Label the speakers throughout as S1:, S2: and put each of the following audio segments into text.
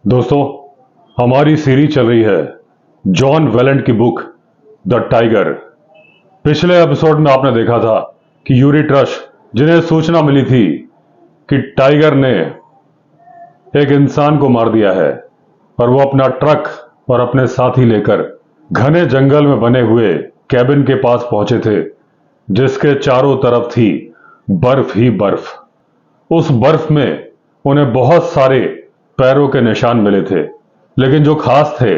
S1: दोस्तों, हमारी सीरीज चल रही है जॉन वेलेंट की बुक द टाइगर। पिछले एपिसोड में आपने देखा था कि यूरी ट्रश, जिन्हें सूचना मिली थी कि टाइगर ने एक इंसान को मार दिया है, और वो अपना ट्रक और अपने साथी लेकर घने जंगल में बने हुए कैबिन के पास पहुंचे थे, जिसके चारों तरफ थी बर्फ ही बर्फ। उस बर्फ में उन्हें बहुत सारे पैरों के निशान मिले थे, लेकिन जो खास थे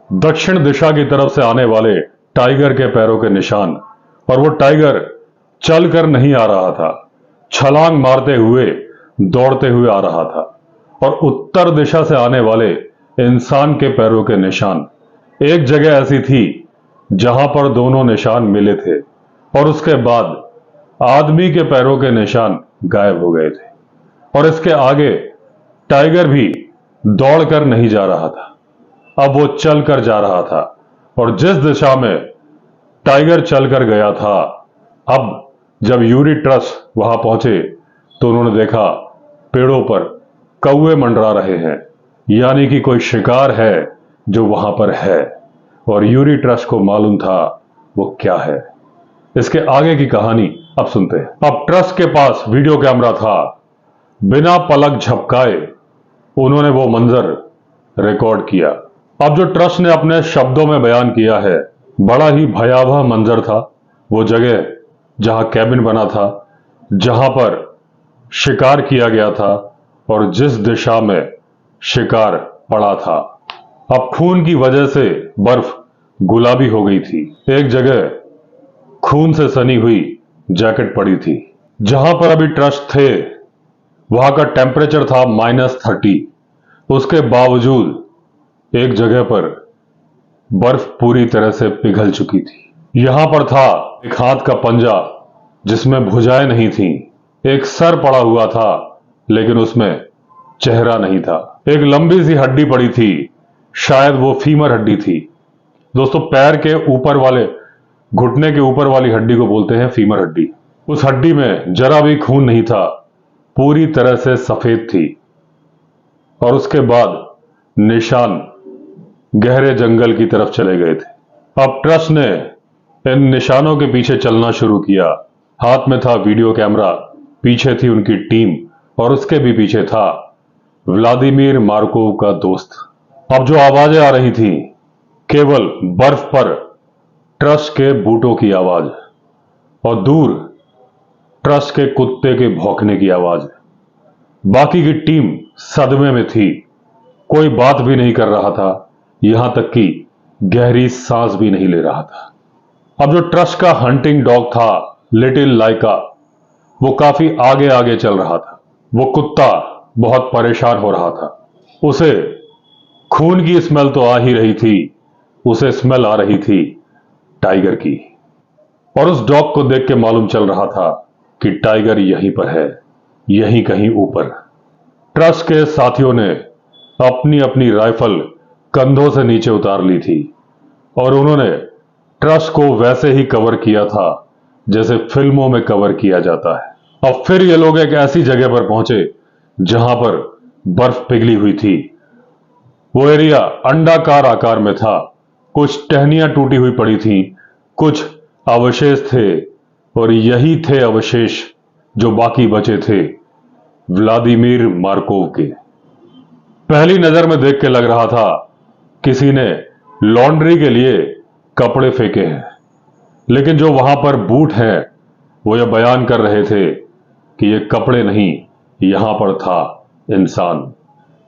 S1: दक्षिण दिशा की तरफ से आने वाले टाइगर के पैरों के निशान। और वो टाइगर चलकर नहीं आ रहा था, छलांग मारते हुए दौड़ते हुए आ रहा था। और उत्तर दिशा से आने वाले इंसान के पैरों के निशान, एक जगह ऐसी थी जहां पर दोनों निशान मिले थे, और उसके बाद आदमी के पैरों के निशान गायब हो गए थे। और इसके आगे टाइगर भी दौड़कर नहीं जा रहा था, अब वो चलकर जा रहा था। और जिस दिशा में टाइगर चलकर गया था, अब जब यूरी ट्रस वहां पहुंचे तो उन्होंने देखा पेड़ों पर कौवे मंडरा रहे हैं, यानी कि कोई शिकार है जो वहां पर है। और यूरी ट्रस को मालूम था वो क्या है। इसके आगे की कहानी अब सुनते हैं। अब ट्रस के पास वीडियो कैमरा था। बिना पलक झपकाए उन्होंने वो मंजर रिकॉर्ड किया। अब जो ट्रस्ट ने अपने शब्दों में बयान किया है, बड़ा ही भयावह मंजर था। वो जगह जहां कैबिन बना था, जहां पर शिकार किया गया था, और जिस दिशा में शिकार पड़ा था, अब खून की वजह से बर्फ गुलाबी हो गई थी। एक जगह खून से सनी हुई जैकेट पड़ी थी। जहां पर अभी ट्रस्ट थे वहां का टेम्परेचर था -30। उसके बावजूद एक जगह पर बर्फ पूरी तरह से पिघल चुकी थी। यहां पर था एक हाथ का पंजा जिसमें भुजाएं नहीं थीं। एक सर पड़ा हुआ था, लेकिन उसमें चेहरा नहीं था। एक लंबी सी हड्डी पड़ी थी, शायद वो फीमर हड्डी थी। दोस्तों, पैर के ऊपर वाले, घुटने के ऊपर वाली हड्डी को बोलते हैं फीमर हड्डी। उस हड्डी में जरा भी खून नहीं था, पूरी तरह से सफेद थी। और उसके बाद निशान गहरे जंगल की तरफ चले गए थे। अब ट्रस्ट ने इन निशानों के पीछे चलना शुरू किया। हाथ में था वीडियो कैमरा, पीछे थी उनकी टीम, और उसके भी पीछे था व्लादिमीर मार्कोव का दोस्त। अब जो आवाजें आ रही थी, केवल बर्फ पर ट्रस्ट के बूटों की आवाज, और दूर ट्रस्ट के कुत्ते के भौंकने की आवाज। बाकी की टीम सदमे में थी, कोई बात भी नहीं कर रहा था, यहां तक कि गहरी सांस भी नहीं ले रहा था। अब जो ट्रस्ट का हंटिंग डॉग था, लिटिल लाइका, वो काफी आगे आगे चल रहा था। वो कुत्ता बहुत परेशान हो रहा था। उसे खून की स्मेल तो आ ही रही थी, उसे स्मेल आ रही थी टाइगर की। और उस डॉग को देख के मालूम चल रहा था कि टाइगर यहीं पर है, यहीं कहीं ऊपर। ट्रस्ट के साथियों ने अपनी अपनी राइफल कंधों से नीचे उतार ली थी, और उन्होंने ट्रस्ट को वैसे ही कवर किया था जैसे फिल्मों में कवर किया जाता है। अब फिर ये लोग एक ऐसी जगह पर पहुंचे जहां पर बर्फ पिघली हुई थी। वो एरिया अंडाकार आकार में था, कुछ टहनियां टूटी हुई पड़ी थी, कुछ अवशेष थे, और यही थे अवशेष जो बाकी बचे थे व्लादिमीर मार्कोव के। पहली नजर में देख के लग रहा था किसी ने लॉन्ड्री के लिए कपड़े फेंके हैं, लेकिन जो वहां पर बूट हैं वो ये बयान कर रहे थे कि ये कपड़े नहीं, यहां पर था इंसान।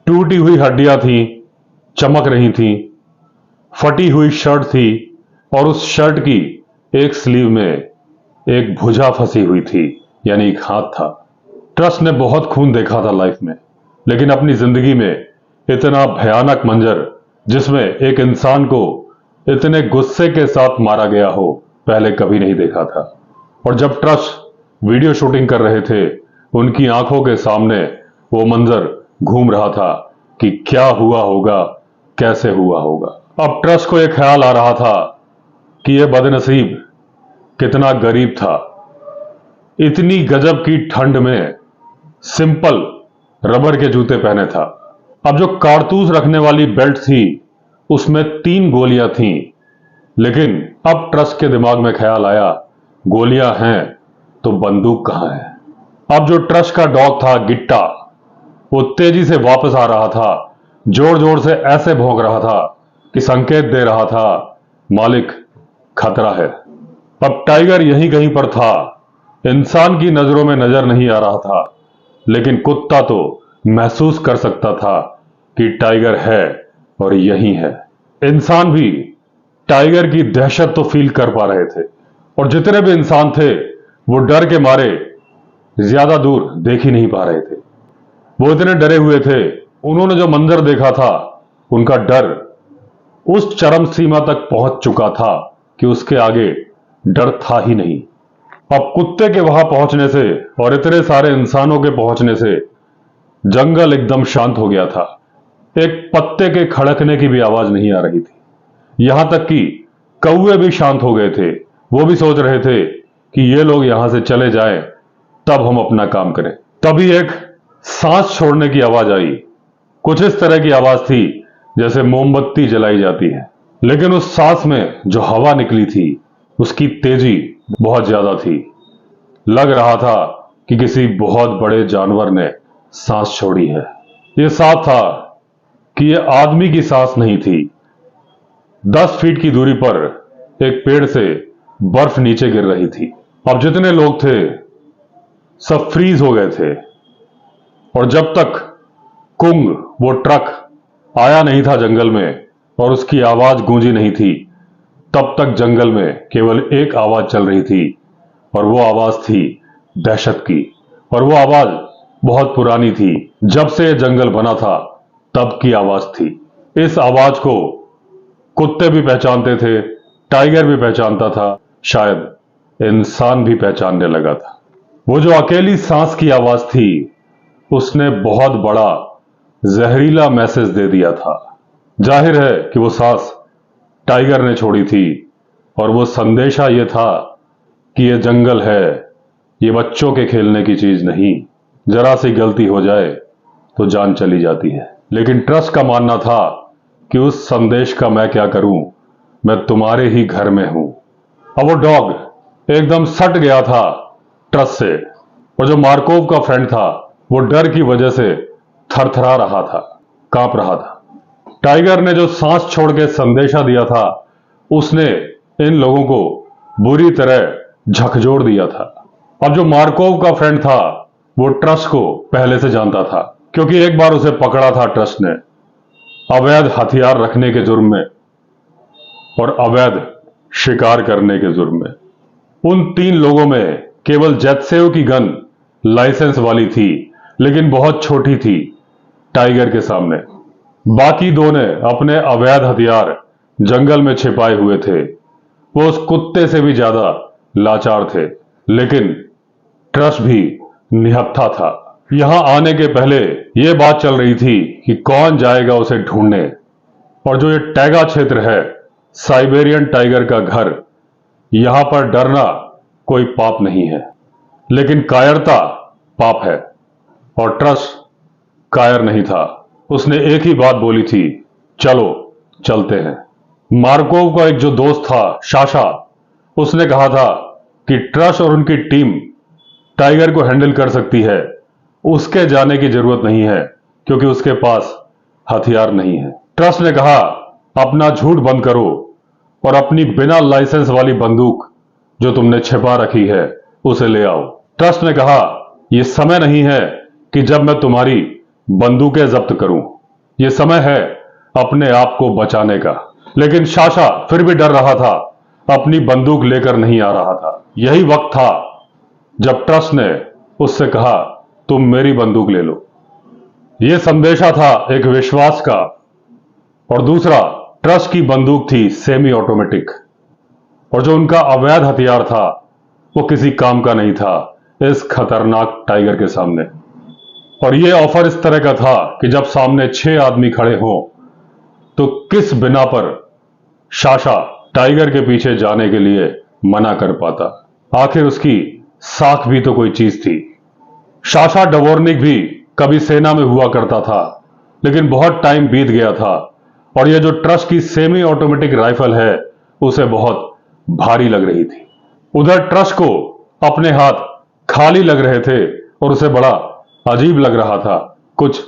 S1: टूटी हुई हड्डियां थी, चमक रही थी, फटी हुई शर्ट थी, और उस शर्ट की एक स्लीव में एक भुजा फंसी हुई थी, यानी एक हाथ था। ट्रस्ट ने बहुत खून देखा था लाइफ में, लेकिन अपनी जिंदगी में इतना भयानक मंजर जिसमें एक इंसान को इतने गुस्से के साथ मारा गया हो, पहले कभी नहीं देखा था। और जब ट्रस्ट वीडियो शूटिंग कर रहे थे, उनकी आंखों के सामने वो मंजर घूम रहा था कि क्या हुआ होगा, कैसे हुआ होगा। अब ट्रस्ट को एक ख्याल आ रहा था कि यह बदनसीब कितना गरीब था। इतनी गजब की ठंड में सिंपल रबर के जूते पहने था, अब जो कारतूस रखने वाली बेल्ट थी उसमें 3 गोलियां थीं, लेकिन अब ट्रस के दिमाग में ख्याल आया, गोलियां हैं तो बंदूक कहां है। अब जो ट्रस का डॉग था गिट्टा, वो तेजी से वापस आ रहा था, जोर जोर से ऐसे भौंक रहा था कि संकेत दे रहा था, मालिक खतरा है। अब टाइगर यहीं कहीं पर था, इंसान की नजरों में नजर नहीं आ रहा था, लेकिन कुत्ता तो महसूस कर सकता था कि टाइगर है और यही है। इंसान भी टाइगर की दहशत तो फील कर पा रहे थे, और जितने भी इंसान थे वो डर के मारे ज्यादा दूर देख ही नहीं पा रहे थे। वो इतने डरे हुए थे, उन्होंने जो मंजर देखा था उनका डर उस चरम सीमा तक पहुंच चुका था कि उसके आगे डर था ही नहीं। अब कुत्ते के वहां पहुंचने से और इतने सारे इंसानों के पहुंचने से जंगल एकदम शांत हो गया था। एक पत्ते के खड़कने की भी आवाज नहीं आ रही थी। यहां तक कि कौवे भी शांत हो गए थे। वो भी सोच रहे थे कि ये लोग यहां से चले जाएं, तब हम अपना काम करें। तभी एक सांस छोड़ने की आवाज आई। कुछ इस तरह की आवाज थी जैसे मोमबत्ती जलाई जाती है, लेकिन उस सांस में जो हवा निकली थी उसकी तेजी बहुत ज्यादा थी। लग रहा था कि किसी बहुत बड़े जानवर ने सांस छोड़ी है। यह साफ था कि यह आदमी की सांस नहीं थी। 10 फीट की दूरी पर एक पेड़ से बर्फ नीचे गिर रही थी। अब जितने लोग थे सब फ्रीज हो गए थे, और जब तक कुंग वो ट्रक आया नहीं था जंगल में और उसकी आवाज गूंजी नहीं थी, तब तक जंगल में केवल एक आवाज चल रही थी, और वो आवाज थी दहशत की। और वो आवाज बहुत पुरानी थी, जब से ये जंगल बना था तब की आवाज थी। इस आवाज को कुत्ते भी पहचानते थे, टाइगर भी पहचानता था, शायद इंसान भी पहचानने लगा था। वो जो अकेली सांस की आवाज थी उसने बहुत बड़ा जहरीला मैसेज दे दिया था। जाहिर है कि वो सांस टाइगर ने छोड़ी थी, और वो संदेशा ये था कि ये जंगल है, ये बच्चों के खेलने की चीज नहीं। जरा सी गलती हो जाए तो जान चली जाती है। लेकिन ट्रस्ट का मानना था कि उस संदेश का मैं क्या करूं, मैं तुम्हारे ही घर में हूं। अब वो डॉग एकदम सट गया था ट्रस्ट से, और जो मार्कोव का फ्रेंड था वो डर की वजह से थरथरा रहा था, कांप रहा था। टाइगर ने जो सांस छोड़ के संदेशा दिया था उसने इन लोगों को बुरी तरह झकझोर दिया था। अब जो मार्कोव का फ्रेंड था वो ट्रस्ट को पहले से जानता था, क्योंकि एक बार उसे पकड़ा था ट्रस्ट ने अवैध हथियार रखने के जुर्म में और अवैध शिकार करने के जुर्म में। उन 3 लोगों में केवल जेत्सेव की गन लाइसेंस वाली थी, लेकिन बहुत छोटी थी टाइगर के सामने। बाकी 2 ने अपने अवैध हथियार जंगल में छिपाए हुए थे। वो उस कुत्ते से भी ज्यादा लाचार थे, लेकिन ट्रस्ट भी निहत्था था। यहां आने के पहले यह बात चल रही थी कि कौन जाएगा उसे ढूंढने, और जो ये टैगा क्षेत्र है, साइबेरियन टाइगर का घर, यहां पर डरना कोई पाप नहीं है, लेकिन कायरता पाप है। और ट्रस्ट कायर नहीं था। उसने एक ही बात बोली थी, चलो चलते हैं। मार्कोव का एक जो दोस्त था शाशा, उसने कहा था कि ट्रस्ट और उनकी टीम टाइगर को हैंडल कर सकती है, उसके जाने की जरूरत नहीं है क्योंकि उसके पास हथियार नहीं है। ट्रस्ट ने कहा, अपना झूठ बंद करो और अपनी बिना लाइसेंस वाली बंदूक जो तुमने छिपा रखी है उसे ले आओ। ट्रस्ट ने कहा, यह समय नहीं है कि जब मैं तुम्हारी बंदूकें जब्त करूं, यह समय है अपने आप को बचाने का। लेकिन शाशा फिर भी डर रहा था, अपनी बंदूक लेकर नहीं आ रहा था। यही वक्त था जब ट्रस्ट ने उससे कहा, तुम मेरी बंदूक ले लो। यह संदेशा था एक विश्वास का, और दूसरा ट्रस्ट की बंदूक थी सेमी ऑटोमेटिक, और जो उनका अवैध हथियार था वो किसी काम का नहीं था इस खतरनाक टाइगर के सामने। और यह ऑफर इस तरह का था कि जब सामने 6 आदमी खड़े हों तो किस बिना पर शाशा टाइगर के पीछे जाने के लिए मना कर पाता। आखिर उसकी साख भी तो कोई चीज थी। शाशा डवोर्निक भी कभी सेना में हुआ करता था, लेकिन बहुत टाइम बीत गया था और यह जो ट्रस्ट की सेमी ऑटोमेटिक राइफल है उसे बहुत भारी लग रही थी। उधर ट्रस्ट को अपने हाथ खाली लग रहे थे और उसे बड़ा अजीब लग रहा था, कुछ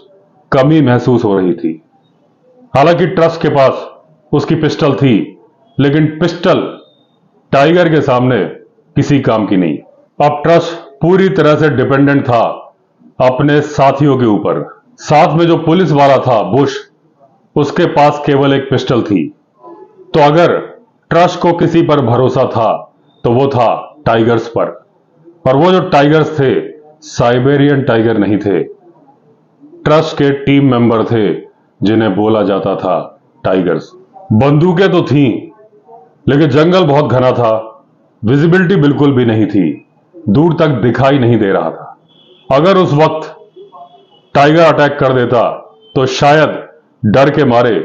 S1: कमी महसूस हो रही थी। हालांकि ट्रस्ट के पास उसकी पिस्टल थी, लेकिन पिस्टल टाइगर के सामने किसी काम की नहीं। अब ट्रस्ट पूरी तरह से डिपेंडेंट था अपने साथियों के ऊपर। साथ में जो पुलिस वाला था बुश, उसके पास केवल एक पिस्टल थी। तो अगर ट्रस्ट को किसी पर भरोसा था तो वो था टाइगर्स पर। और वो जो टाइगर्स थे साइबेरियन टाइगर नहीं थे, ट्रस्ट के टीम मेंबर थे जिन्हें बोला जाता था टाइगर्स। बंदूकें तो थीं, लेकिन जंगल बहुत घना था, विजिबिलिटी बिल्कुल भी नहीं थी, दूर तक दिखाई नहीं दे रहा था। अगर उस वक्त टाइगर अटैक कर देता तो शायद डर के मारे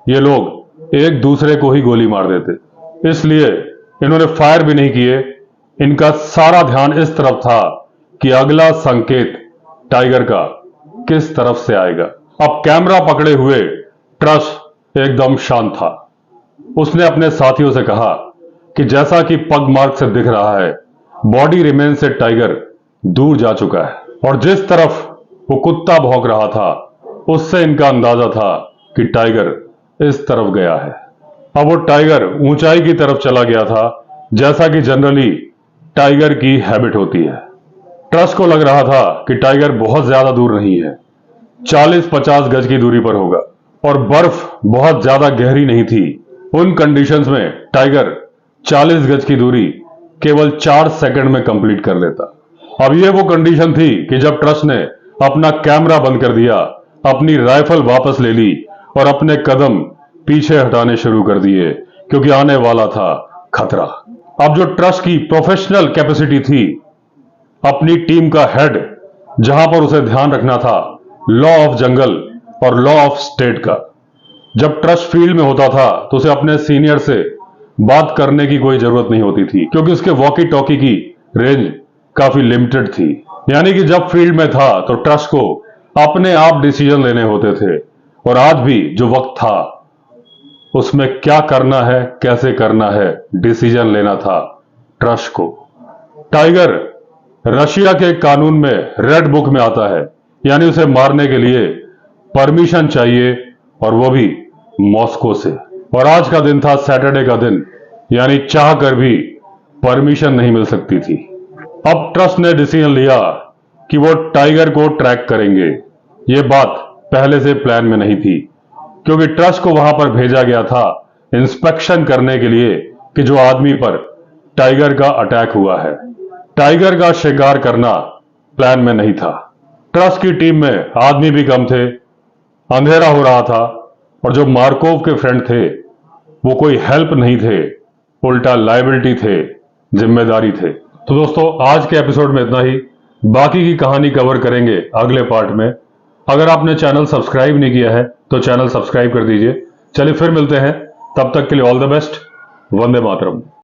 S1: ये लोग एक दूसरे को ही गोली मार देते। इसलिए इन्होंने फायर भी नहीं किए। इनका सारा ध्यान इस तरफ था कि अगला संकेत टाइगर का किस तरफ से आएगा। अब कैमरा पकड़े हुए ट्रस्ट एकदम शांत था। उसने अपने साथियों से कहा कि जैसा कि पग मार्क से दिख रहा है, बॉडी रिमेन से टाइगर दूर जा चुका है और जिस तरफ वो कुत्ता भौंक रहा था उससे इनका अंदाजा था कि टाइगर इस तरफ गया है। अब वो टाइगर ऊंचाई की तरफ चला गया था, जैसा कि जनरली टाइगर की हैबिट होती है। ट्रस्ट को लग रहा था कि टाइगर बहुत ज्यादा दूर नहीं है, 40-50 गज की दूरी पर होगा और बर्फ बहुत ज्यादा गहरी नहीं थी। उन कंडीशंस में टाइगर 40 गज की दूरी केवल 4 सेकंड में कंप्लीट कर लेता। अब ये वो कंडीशन थी कि जब ट्रस्ट ने अपना कैमरा बंद कर दिया, अपनी राइफल वापस ले ली और अपने कदम पीछे हटाने शुरू कर दिए, क्योंकि आने वाला था खतरा। अब जो ट्रस्ट की प्रोफेशनल कैपेसिटी थी, अपनी टीम का हेड जहां पर उसे ध्यान रखना था लॉ ऑफ जंगल और लॉ ऑफ स्टेट का। जब ट्रस्ट फील्ड में होता था तो उसे अपने सीनियर से बात करने की कोई जरूरत नहीं होती थी, क्योंकि उसके वॉकी टॉकी की रेंज काफी लिमिटेड थी। यानी कि जब फील्ड में था तो ट्रस्ट को अपने आप डिसीजन लेने होते थे और आज भी जो वक्त था उसमें क्या करना है, कैसे करना है, डिसीजन लेना था ट्रस्ट को। टाइगर रशिया के कानून में रेड बुक में आता है, यानी उसे मारने के लिए परमिशन चाहिए और वो भी मॉस्को से। और आज का दिन था सैटरडे का दिन, यानी चाह कर भी परमिशन नहीं मिल सकती थी। अब ट्रस्ट ने डिसीजन लिया कि वो टाइगर को ट्रैक करेंगे। ये बात पहले से प्लान में नहीं थी, क्योंकि ट्रस्ट को वहां पर भेजा गया था इंस्पेक्शन करने के लिए कि जो आदमी पर टाइगर का अटैक हुआ है, टाइगर का शिकार करना प्लान में नहीं था। ट्रस्ट की टीम में आदमी भी कम थे, अंधेरा हो रहा था और जो मार्कोव के फ्रेंड थे वो कोई हेल्प नहीं थे, उल्टा लायबिलिटी थे, जिम्मेदारी थे। तो दोस्तों आज के एपिसोड में इतना ही। बाकी की कहानी कवर करेंगे अगले पार्ट में। अगर आपने चैनल सब्सक्राइब नहीं किया है तो चैनल सब्सक्राइब कर दीजिए। चलिए फिर मिलते हैं, तब तक के लिए all the best. Vande Mataram.